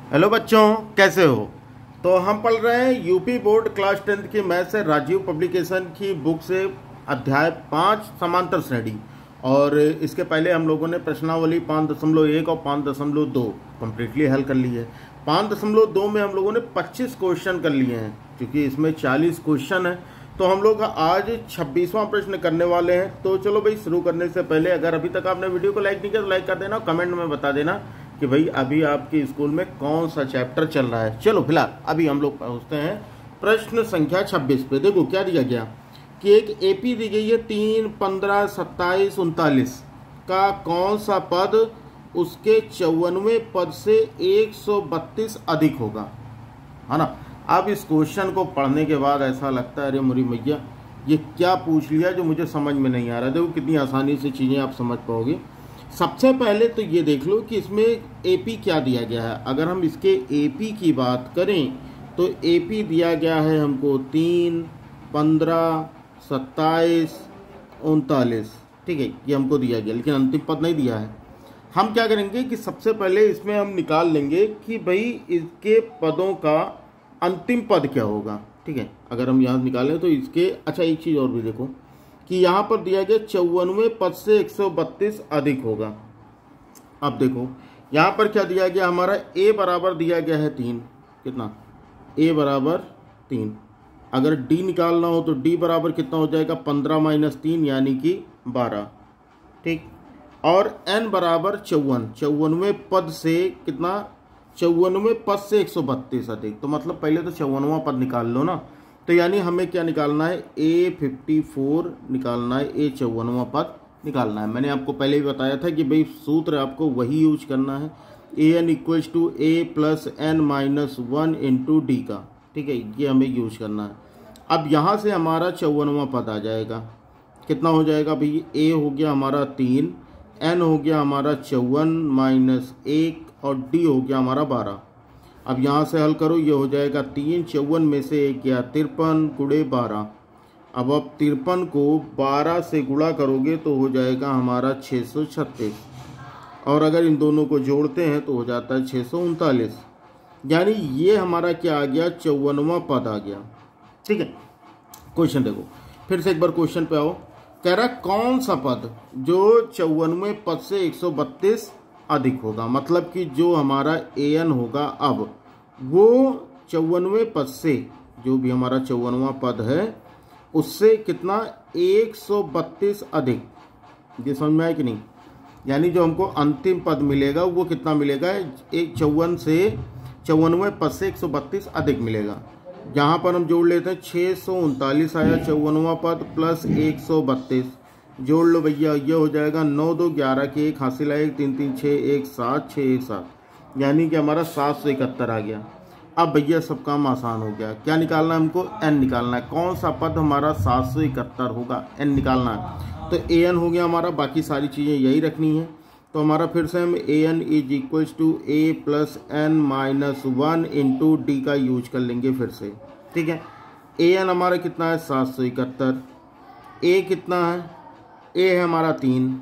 Hello बच्चों, कैसे हो। तो हम पढ़ रहे हैं यूपी बोर्ड क्लास 10th की मैथ से राजीव पब्लिकेशन की बुक से अध्याय 5 समांतर श्रेणी। और इसके पहले हम लोगों ने प्रश्नावली 5.1 और 5.2 कम्प्लीटली हल कर ली है। 5.2 में हम लोगों ने 25 क्वेश्चन कर लिए हैं, क्योंकि इसमें 40 क्वेश्चन है। तो हम लोग आज 26वां प्रश्न करने वाले हैं। तो चलो भाई, शुरू करने से पहले अगर अभी तक आपने वीडियो को लाइक नहीं किया तो लाइक कर देना, कमेंट में बता देना कि भाई अभी आपके स्कूल में कौन सा चैप्टर चल रहा है। चलो फिलहाल अभी हम लोग पहुंचते हैं प्रश्न संख्या 26 पे। देखो क्या दिया गया कि एक एपी दी गई है 3, 15, 27, 39 का कौन सा पद उसके 54वें पद से 132 अधिक होगा, है ना। अब इस क्वेश्चन को पढ़ने के बाद ऐसा लगता है अरे मुरी मैया ये क्या पूछ लिया जो मुझे समझ में नहीं आ रहा। देखो कितनी आसानी से चीज़ें आप समझ पाओगे। सबसे पहले तो ये देख लो कि इसमें एपी क्या दिया गया है। अगर हम इसके एपी की बात करें तो एपी दिया गया है हमको 3, 15, 27, 39, ठीक है, ये हमको दिया गया, लेकिन अंतिम पद नहीं दिया है। हम क्या करेंगे कि सबसे पहले इसमें हम निकाल लेंगे कि भाई इसके पदों का अंतिम पद क्या होगा, ठीक है। अगर हम यहाँ निकालें तो इसके, अच्छा एक चीज़ और भी देखो कि यहाँ पर दिया गया 54वें पद से 132 अधिक होगा। अब देखो यहाँ पर क्या दिया गया, हमारा a बराबर दिया गया है 3, कितना a बराबर 3। अगर d निकालना हो तो d बराबर कितना हो जाएगा 15 - 3 यानी कि 12, ठीक। और n बराबर 54, 54वें पद से कितना, 54वें पद से 132 अधिक। तो मतलब पहले तो 54वां पद निकाल लो ना। तो यानी हमें क्या निकालना है, A54 निकालना है, A 54वां पद निकालना है। मैंने आपको पहले भी बताया था कि भाई सूत्र आपको वही यूज करना है, AN = A + n - 1 × D का, ठीक है, ये हमें यूज करना है। अब यहाँ से हमारा 54वां पद आ जाएगा, कितना हो जाएगा भाई, A हो गया हमारा 3, N हो गया हमारा 54 - 1 और D हो गया हमारा 12। अब यहाँ से हल करो, ये हो जाएगा 3, 54 में से 1 गया 53 × 12। अब 53 को 12 से गुणा करोगे तो हो जाएगा हमारा 636, और अगर इन दोनों को जोड़ते हैं तो हो जाता है 639। यानी ये हमारा क्या आ गया, 54वां पद आ गया, ठीक है। क्वेश्चन देखो फिर से एक बार, क्वेश्चन पे आओ। कह रहा कौन सा पद जो 54वें पद से 132 अधिक होगा, मतलब कि जो हमारा an होगा अब वो 54वें पद से, जो भी हमारा 54वां पद है उससे कितना 132 अधिक। ये समझ में आया कि नहीं। यानी जो हमको अंतिम पद मिलेगा वो कितना मिलेगा, 54 से 54वें पद से 132 अधिक मिलेगा। यहाँ पर हम जोड़ लेते हैं, 639 आया 54वां पद प्लस 132, जोड़ लो भैया, ये हो जाएगा 9, 2, 11 के 1 हासिल आए, 3, 3, 6, 1, 7, 6, 1, 7, यानी कि हमारा 771 आ गया। अब भैया सब काम आसान हो गया। क्या निकालना है हमको, n निकालना है। कौन सा पद हमारा 771 होगा, n निकालना है। तो an हो गया हमारा, बाकी सारी चीज़ें यही रखनी है। तो हमारा फिर से हम an = A + n - 1 × D का यूज कर लेंगे फिर से, ठीक है। an हमारा कितना है 771, a कितना है, a है हमारा 3,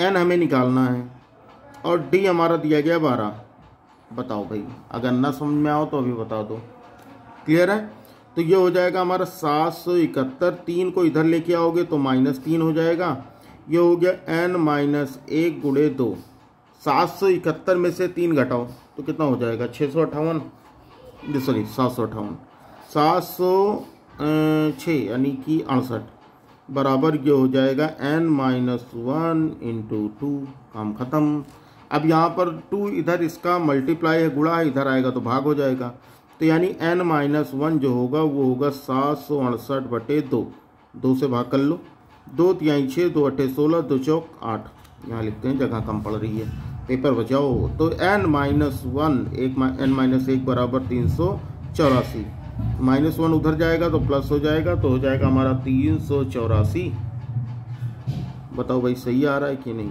n हमें निकालना है, और d हमारा दिया गया 12। बताओ भाई, अगर ना समझ में आओ तो अभी बता दो। क्लियर है। तो ये हो जाएगा हमारा 771, 3 को इधर लेके आओगे तो -3 हो जाएगा। ये हो गया n - 1 × 2। 771 में से 3 घटाओ तो कितना हो जाएगा, 658, सॉरी 758, 706 यानी कि 68 बराबर ये हो जाएगा n - 1 × 2। काम खत्म। अब यहाँ पर 2 इधर इसका मल्टीप्लाई है, गुणा है, इधर आएगा तो भाग हो जाएगा। तो यानी n - 1 जो होगा वो होगा 768/2, 2 से भाग कर लो, 2 तिहाई 6, 2 अट्ठे 16, 2 चौक 8। यहाँ लिखते हैं, जगह कम पड़ रही है, पेपर बचाओ। तो n - 1 n - 1 बराबर 384, -1 उधर जाएगा तो प्लस हो जाएगा, तो हो जाएगा हमारा 384। बताओ भाई सही आ रहा है कि नहीं।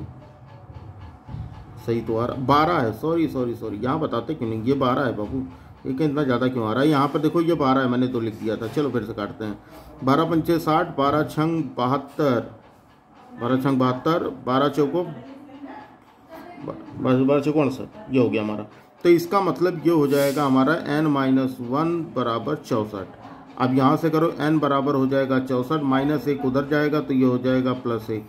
सही तो आ रहा, 12 है, सॉरी, यहाँ बताते क्यों नहीं, ये 12 है बाबू, लेकिन इतना ज़्यादा क्यों आ रहा है। यहाँ पर देखो ये 12 है, मैंने तो लिख दिया था। चलो फिर से काटते हैं, 12 पंचे 60, 12 छंग 72, 12 छंग 72, 12 चौको 12 चौको 68, ये हो गया हमारा। तो इसका मतलब ये हो जाएगा हमारा n-1 बराबर 64। अब यहाँ से करो n बराबर हो जाएगा 64, -1 उधर जाएगा तो ये हो जाएगा +1।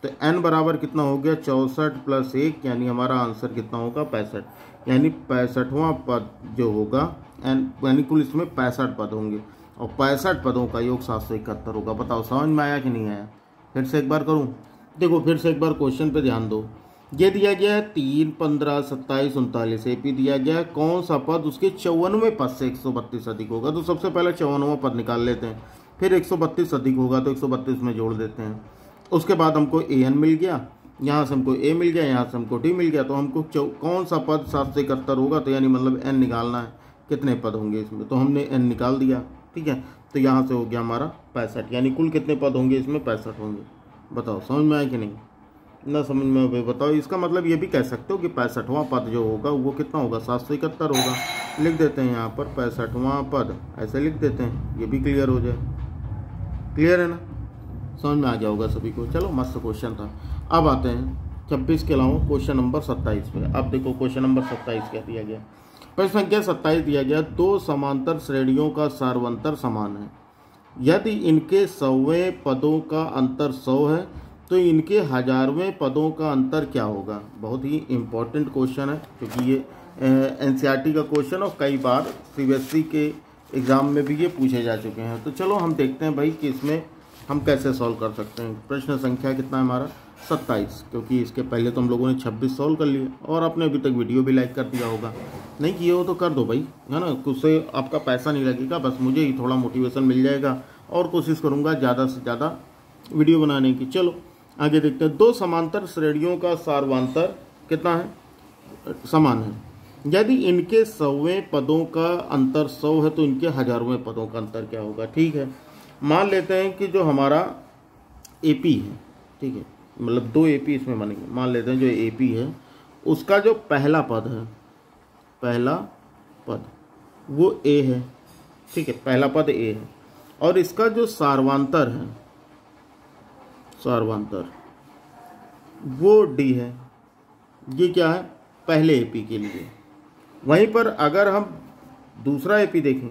तो n बराबर कितना हो गया 64 + 1, यानी हमारा आंसर कितना होगा 65। यानी 65वां पद जो होगा n, यानी कुल इसमें 65 पद होंगे और 65 पदों का योग 771 होगा। बताओ समझ में आया कि नहीं आया? फिर से एक बार करूं? देखो फिर से एक बार क्वेश्चन पे ध्यान दो। ये दिया गया है 3, 15, 27, 39 एपी दिया गया है। कौन सा पद उसके 54वें पद से 132 अधिक होगा? तो सबसे पहले 54वां पद निकाल लेते हैं, फिर 132 अधिक होगा तो 132 में जोड़ देते हैं। उसके बाद हमको an मिल गया, यहाँ से हमको a मिल गया, यहाँ से हमको t मिल गया। तो हमको कौन सा पद 771 होगा, तो यानी मतलब n निकालना है, कितने पद होंगे इसमें। तो हमने n निकाल दिया, ठीक है। तो यहाँ से हो गया हमारा 65, यानी कुल कितने पद होंगे इसमें 65 होंगे। बताओ समझ में आया कि नहीं? ना समझ में भाई बताओ। इसका मतलब ये भी कह सकते हो कि 65वां पद जो होगा वो कितना होगा 771 होगा। लिख देते हैं यहाँ पर 65वां पद, ऐसे लिख देते हैं, ये भी क्लियर हो जाए। क्लियर है ना? समझ में आ गया होगा सभी को। चलो मस्त क्वेश्चन था। अब आते हैं 26 के अलावा क्वेश्चन नंबर 27 पे। अब देखो क्वेश्चन नंबर 27 क्या दिया गया। प्रश्न संख्या 27 दिया गया, 2 समांतर श्रेणियों का सार्वंतर समान है। यदि इनके 100वें पदों का अंतर 100 है तो इनके 1000वें पदों का अंतर क्या होगा? बहुत ही इम्पोर्टेंट क्वेश्चन है, क्योंकि ये एनसीईआरटी का क्वेश्चन और कई बार सीबीएसई के एग्ज़ाम में भी ये पूछे जा चुके हैं। तो चलो हम देखते हैं भाई कि इसमें हम कैसे सॉल्व कर सकते हैं। प्रश्न संख्या कितना है हमारा 27, क्योंकि इसके पहले तो हम लोगों ने 26 सॉल्व कर लिए और आपने अभी तक वीडियो भी लाइक कर दिया होगा। नहीं किए हो तो कर दो भाई, है ना, उससे आपका पैसा नहीं लगेगा, बस मुझे ही थोड़ा मोटिवेशन मिल जाएगा और कोशिश करूँगा ज़्यादा से ज़्यादा वीडियो बनाने की। चलो आगे देखते हैं। 2 समांतर श्रेणियों का सार्वंतर कितना है? समान है। यदि इनके 100वें पदों का अंतर 100 है तो इनके 1000वें पदों का अंतर क्या होगा? ठीक है, मान लेते हैं कि जो हमारा एपी है, ठीक है, मतलब 2 एपी इसमें बनेंगे। मान लेते हैं जो एपी है उसका जो पहला पद है, पहला पद वो ए है, ठीक है, पहला पद ए है, और इसका जो सार्वंतर है, सार्वंतर वो डी है। ये क्या है? पहले एपी के लिए। वहीं पर अगर हम दूसरा एपी देखें,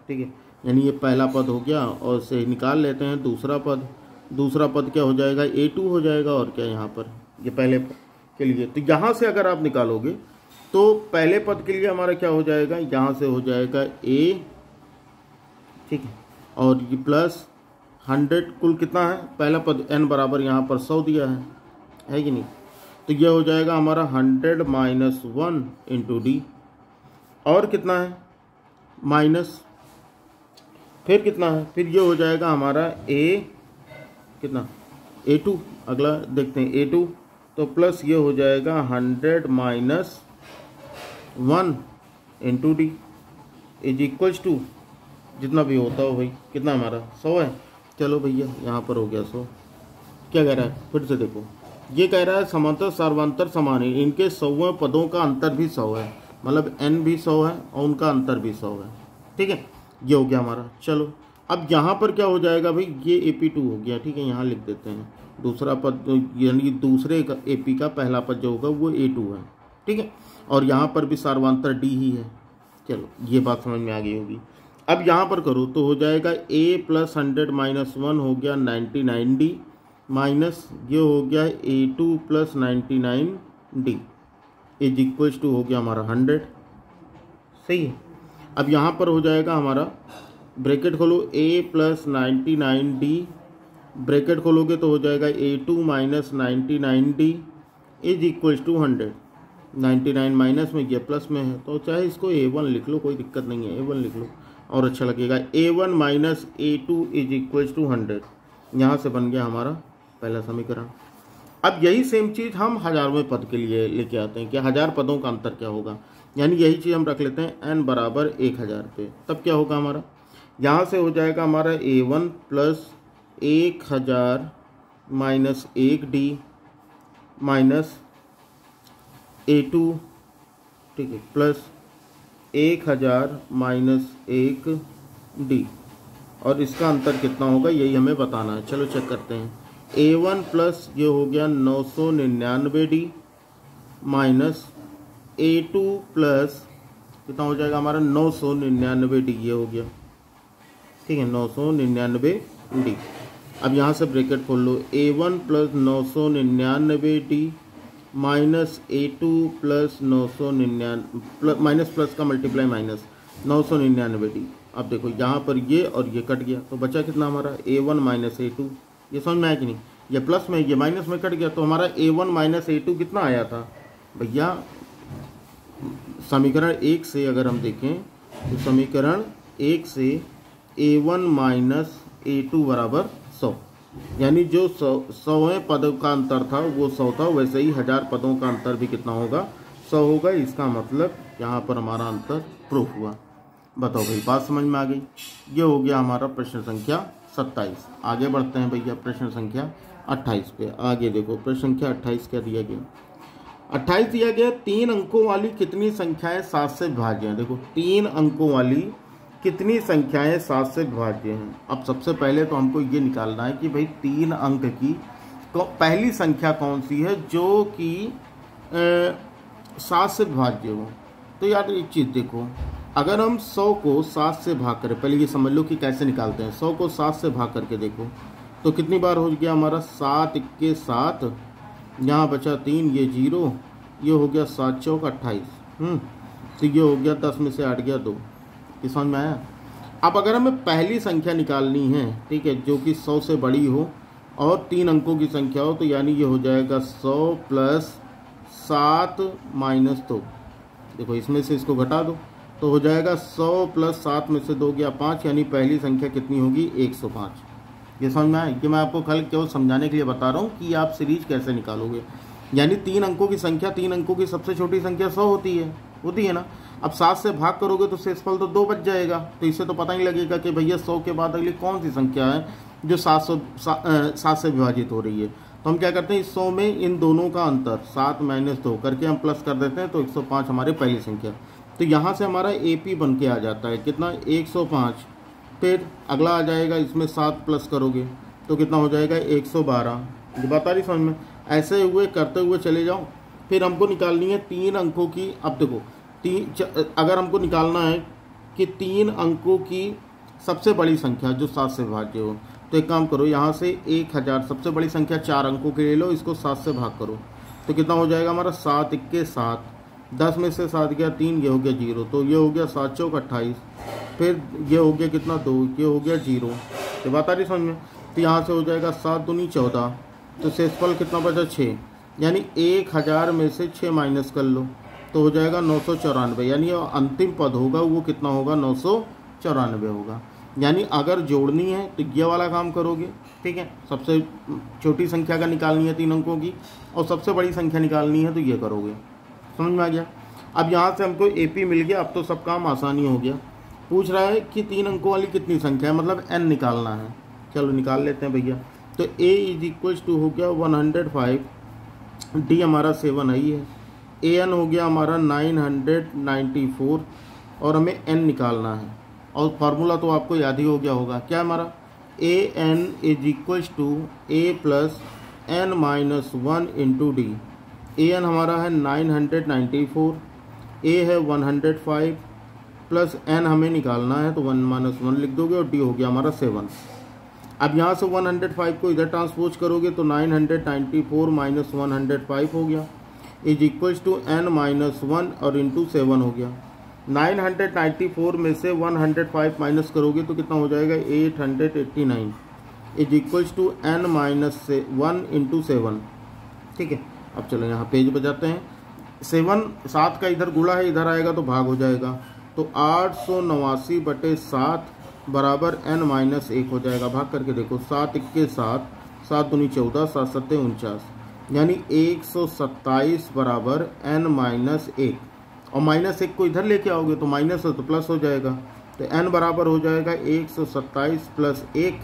ठीक है, यानी ये पहला पद हो गया और से निकाल लेते हैं दूसरा पद। दूसरा पद क्या हो जाएगा? A2 हो जाएगा। और क्या यहाँ पर ये पहले के लिए, तो यहाँ से अगर आप निकालोगे तो पहले पद के लिए हमारा क्या हो जाएगा? यहाँ से हो जाएगा A, ठीक है, और ये प्लस 100, कुल कितना है? पहला पद n बराबर यहाँ पर 100 दिया है कि नहीं? तो यह हो जाएगा हमारा 100 - 1 इंटू डी, और कितना है? माइनस, फिर कितना है? फिर ये हो जाएगा हमारा A, कितना? A2। अगला देखते हैं A2, तो प्लस ये हो जाएगा 100 - 1 into D is equals to जितना भी होता हो भाई, कितना हमारा 100 है। चलो भैया यहाँ पर हो गया 100। क्या कह रहा है? फिर से देखो, ये कह रहा है समांतर सार्वंतर समान है, इनके 100वें पदों का अंतर भी 100 है, मतलब n भी 100 है और उनका अंतर भी 100 है, ठीक है। ये हो गया हमारा। चलो अब यहाँ पर क्या हो जाएगा भाई? ये AP2 हो गया, ठीक है, यहाँ लिख देते हैं दूसरा पद, यानी दूसरे का AP का पहला पद जो होगा वो A2 है, ठीक है, और यहाँ पर भी सार्वंतर D ही है। चलो ये बात समझ में आ गई होगी। अब यहाँ पर करो तो हो जाएगा A + 100 - 1 हो गया 99D, माइनस ये हो गया A2 + 99D is equals to हो गया हमारा 100। सही है। अब यहाँ पर हो जाएगा हमारा, ब्रैकेट खोलो, A + 99D, ब्रैकेट खोलोगे तो हो जाएगा A2 - 99D is equals to 100। 99 minus में, ये प्लस में है, तो चाहे इसको A1 लिख लो, कोई दिक्कत नहीं है, A1 लिख लो और अच्छा लगेगा। A1 - A2 is equals to 100। यहाँ से बन गया हमारा पहला समीकरण। अब यही सेम चीज़ हम 1000वें पद के लिए लेके आते हैं कि 1000 पदों का अंतर क्या होगा, यानी यही चीज़ हम रख लेते हैं n बराबर 1000 पे। तब क्या होगा हमारा? यहाँ से हो जाएगा हमारा A1 + 1000 - 1D माइनस A2, ठीक है, प्लस 1000 - 1D, और इसका अंतर कितना होगा यही हमें बताना है। चलो चेक करते हैं। A1 प्लस ये हो गया 999D माइनस A2 प्लस कितना हो जाएगा हमारा 999D, ये हो गया, ठीक है, 999D। अब यहाँ से ब्रैकेट खोल लो, A1 plus 999D minus A2 plus 999 minus plus का मल्टीप्लाई माइनस 999D। अब देखो यहाँ पर ये और ये कट गया तो बचा कितना हमारा A1 माइनस A2, ये समझ में आया कि नहीं, ये प्लस में ये माइनस में कट गया तो हमारा A1 माइनस A2 कितना आया था भैया। समीकरण 1 से अगर हम देखें तो समीकरण 1 से A1 माइनस A2 बराबर 100, यानी जो 100वें पदों का अंतर था वो 100 था, वैसे ही 1000 पदों का अंतर भी कितना होगा, 100 होगा। इसका मतलब यहाँ पर हमारा अंतर प्रूफ हुआ। बताओ भाई, बात समझ में आ गई। ये हो गया हमारा प्रश्न संख्या 27। आगे बढ़ते हैं भैया प्रश्न संख्या 28 पे। आगे देखो प्रश्न संख्या 28 क्या दिया गया। 28 दिया गया 3 अंकों वाली कितनी संख्याएं 7 से विभाज्य हैं। देखो 3 अंकों वाली कितनी संख्याएं 7 से विभाज्य हैं। अब सबसे पहले तो हमको ये निकालना है कि भाई 3 अंक की पहली संख्या कौन सी है जो कि 7 से विभाज्य हो। तो यार एक चीज़ देखो, अगर हम 100 को 7 से भाग करें, पहले ये समझ लो कि कैसे निकालते हैं। 100 को 7 से भाग करके देखो तो कितनी बार हो गया हमारा, 7 के 7, यहाँ बचा 3, ये 0, ये हो गया 7 चौक 28। तो ये हो गया 10 में से 8 गया 2। ये समझ में आया। अब अगर हमें पहली संख्या निकालनी है, ठीक है, जो कि 100 से बड़ी हो और 3 अंकों की संख्या हो, तो यानी ये हो जाएगा 100 प्लस 7 माइनस 2। देखो इसमें से इसको घटा दो तो हो जाएगा 100 प्लस 7 में से 2 गया 5, यानी पहली संख्या कितनी होगी 105। ये समझ में आए कि मैं आपको कल केवल समझाने के लिए बता रहा हूँ कि आप सीरीज कैसे निकालोगे। यानी 3 अंकों की संख्या, 3 अंकों की सबसे छोटी संख्या 100 होती है ना। अब 7 से भाग करोगे तो शेषफल तो 2 बच जाएगा, तो इससे तो पता ही लगेगा कि भैया 100 के बाद अगली कौन सी संख्या है जो 7 से विभाजित हो रही है। तो हम क्या करते हैं, इस 100 में इन दोनों का अंतर 7 माइनस 2 करके हम प्लस कर देते हैं, तो 105 हमारी पहली संख्या। तो यहाँ से हमारा AP बन के आ जाता है कितना, 105। फिर अगला आ जाएगा, इसमें 7 प्लस करोगे तो कितना हो जाएगा 112। ये बात आ रही समझ में। ऐसे हुए करते हुए चले जाओ। फिर हमको निकालनी है 3 अंकों की। अब देखो अगर हमको निकालना है कि 3 अंकों की सबसे बड़ी संख्या जो 7 से विभाज्य हो, तो एक काम करो, यहाँ से 1000 सबसे बड़ी संख्या 4 अंकों के ले लो, इसको 7 से भाग करो तो कितना हो जाएगा हमारा 7 के 7, 10 में से 7 गया 3, ये हो गया 0, तो ये हो गया 7 चौक 28। फिर ये हो गया कितना 2, ये हो गया 0। तो बात आ रही समझ में। तो यहाँ से हो जाएगा 7 दूनी 14, तो शेषफल कितना बचा 6, यानी 1000 में से 6 माइनस कर लो तो हो जाएगा 994, यानी अंतिम पद होगा वो कितना होगा 994 होगा। यानी अगर जोड़नी है तो ये वाला काम करोगे, ठीक है, सबसे छोटी संख्या का निकालनी है 3 अंकों की, और सबसे बड़ी संख्या निकालनी है तो ये करोगे। समझ में आ गया। अब यहाँ से हमको AP मिल गया, अब तो सब काम आसानी हो गया। पूछ रहा है कि 3 अंकों वाली कितनी संख्या है, मतलब n निकालना है। चलो निकाल लेते हैं भैया। तो A = हो गया 105, D हमारा 7 आई है, AN हो गया हमारा 994, और हमें n निकालना है। और फार्मूला तो आपको याद ही हो गया होगा, क्या है हमारा, AN = A plus n-1 into D। AN हमारा है 994, A है 105 प्लस n हमें निकालना है तो 1 - 1 लिख दोगे, और D हो गया हमारा 7। अब यहाँ से 105 को इधर ट्रांसपोज करोगे तो 994 - 105 हो गया, = n-1 और इंटू 7 हो गया। 994 में से 105 माइनस करोगे तो कितना हो जाएगा 889, = n-1 इंटू 7। ठीक है, अब चलो यहाँ पेज बजाते हैं। 7 का इधर गुणा है, इधर आएगा तो भाग हो जाएगा, तो 889/7 बराबर n-1 हो जाएगा। भाग करके देखो, 7 के 7, 7 दूनी 14, 7 सत्ते 49, यानी 127 बराबर n-1। और -1 को इधर लेके आओगे तो माइनस है तो प्लस हो जाएगा, तो n बराबर हो जाएगा 127 प्लस 1,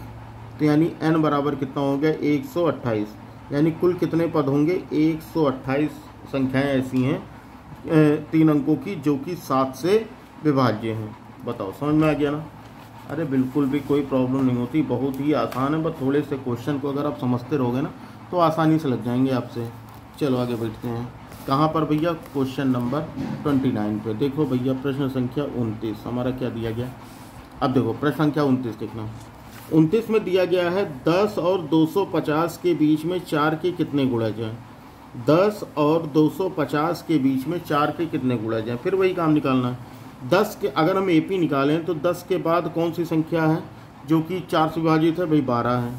तो यानी n बराबर कितना हो गया 128। यानी कुल कितने पद होंगे 128 संख्याएं ऐसी हैं 3 अंकों की जो कि 7 से विभाज्य हैं। बताओ समझ में आ गया ना। अरे बिल्कुल भी कोई प्रॉब्लम नहीं होती, बहुत ही आसान है। बस थोड़े से क्वेश्चन को अगर आप समझते रहोगे ना तो आसानी से लग जाएंगे आपसे। चलो आगे बढ़ते हैं। कहाँ पर भैया? क्वेश्चन नंबर 29 पे। देखो भैया प्रश्न संख्या 29 हमारा क्या दिया गया। अब देखो प्रश्न संख्या 29 देखना। 29 में दिया गया है 10 और 250 के बीच में 4 के कितने गुणज हैं। 10 और 250 के बीच में 4 के कितने गुणज हैं। फिर वही काम निकालना है। 10 के अगर हम AP निकालें तो 10 के बाद कौन सी संख्या है जो कि 4 से विभाजित है? भाई 12 है।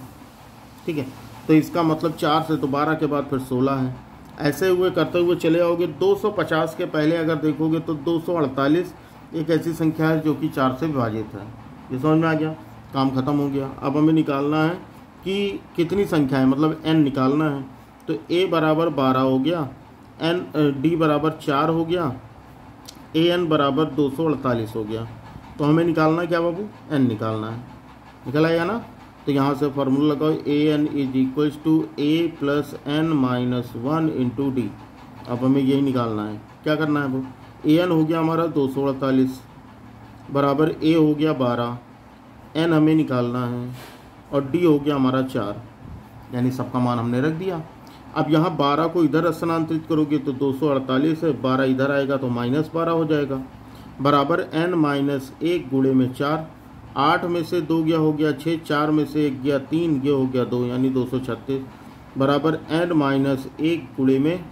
ठीक है, तो इसका मतलब 4 से तो 12 के बाद फिर 16 है। ऐसे हुए करते हुए चले आओगे। 250 के पहले अगर देखोगे तो 248 एक ऐसी संख्या है जो कि 4 से विभाजित है। ये समझ में आ गया, काम खत्म हो गया। अब हमें निकालना है कि कितनी संख्या है, मतलब n निकालना है। तो a बराबर 12 हो गया, d बराबर 4 हो गया, an बराबर 248 हो गया। तो हमें निकालना है क्या बाबू? n निकालना है। निकल आएगा ना? तो यहाँ से फार्मूला लगाओ, an is equals to a plus n minus 1 into D. अब हमें यही निकालना है। क्या करना है वो? an हो गया हमारा 248 बराबर a हो गया 12, n हमें निकालना है, और d हो गया हमारा 4, यानी सबका मान हमने रख दिया। अब यहाँ 12 को इधर स्थानांतरित करोगे तो 248 है, 12 इधर आएगा तो माइनस 12 हो जाएगा, बराबर n माइनस 1 गुणे में 4। 8 में से 2 गया हो गया 6, 4 में से 1 गया 3, ये हो गया 2, यानी 236 बराबर n माइनस 1 गुणे में